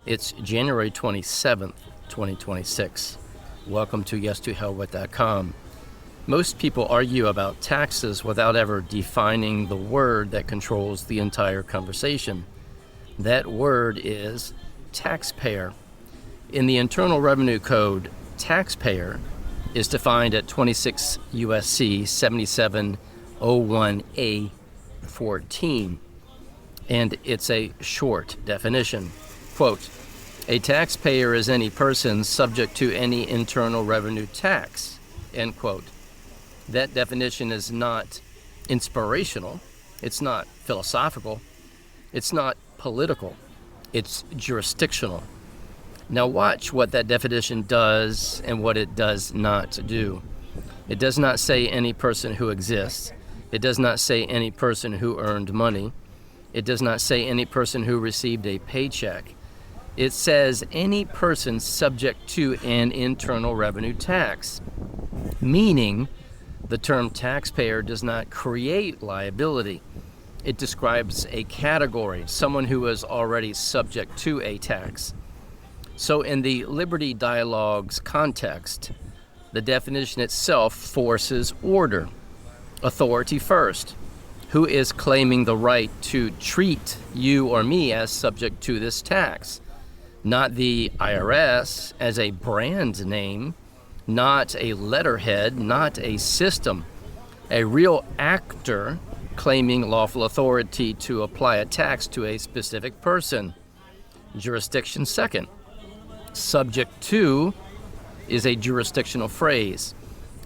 It's January 27th, 2026. Welcome to yes2hellwith.com. Most people argue about taxes without ever defining the word that controls the entire conversation. That word is taxpayer. In the Internal Revenue Code, taxpayer is defined at 26 U.S.C. 7701A14, and it's a short definition. Quote, a taxpayer is any person subject to any internal revenue tax, end quote. That definition is not inspirational, it's not philosophical, it's not political, it's jurisdictional. Now watch what that definition does and what it does not do. It does not say any person who exists. It does not say any person who earned money. It does not say any person who received a paycheck. It says any person subject to an internal revenue tax, meaning the term taxpayer does not create liability. It describes a category, someone who is already subject to a tax. So in the Liberty Dialogue's context, the definition itself forces order. Authority first. Who is claiming the right to treat you or me as subject to this tax? Not the IRS as a brand name, not a letterhead, not a system. A real actor claiming lawful authority to apply a tax to a specific person. Jurisdiction second. Subject to is a jurisdictional phrase.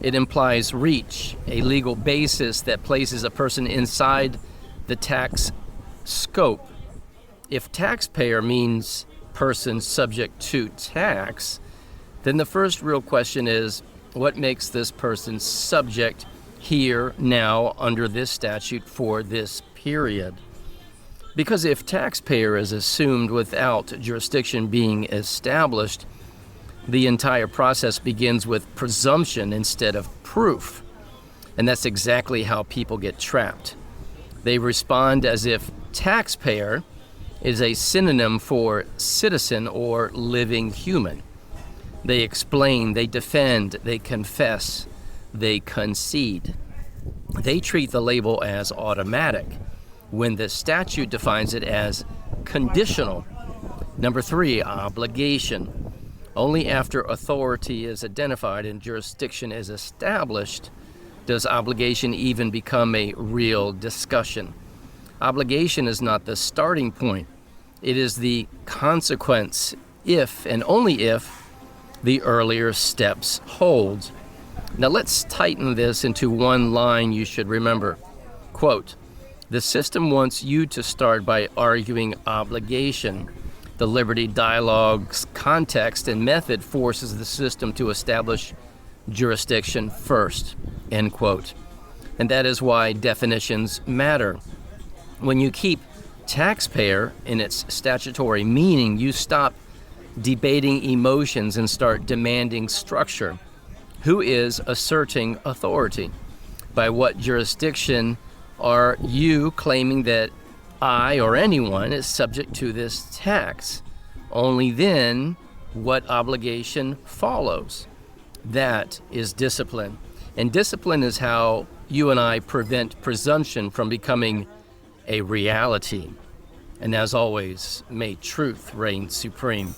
It implies reach, a legal basis that places a person inside the tax scope. If taxpayer means person subject to tax, then the first real question is, what makes this person subject here, now, under this statute for this period? Because if taxpayer is assumed without jurisdiction being established, the entire process begins with presumption instead of proof. And that's exactly how people get trapped. They respond as if taxpayer is a synonym for citizen or living human. They explain, they defend, they confess, they concede. They treat the label as automatic when the statute defines it as conditional. Number 3, obligation. Only after authority is identified and jurisdiction is established does obligation even become a real discussion. Obligation is not the starting point. It is the consequence if and only if the earlier steps hold. Now let's tighten this into one line you should remember. Quote, the system wants you to start by arguing obligation. The Liberty Dialogue's context and method forces the system to establish jurisdiction first, end quote. And that is why definitions matter. When you keep taxpayer in its statutory meaning, you stop debating emotions and start demanding structure. Who is asserting authority? By what jurisdiction are you claiming that I or anyone is subject to this tax? Only then what obligation follows. That is discipline. And discipline is how you and I prevent presumption from becoming a reality. And as always, may truth reign supreme.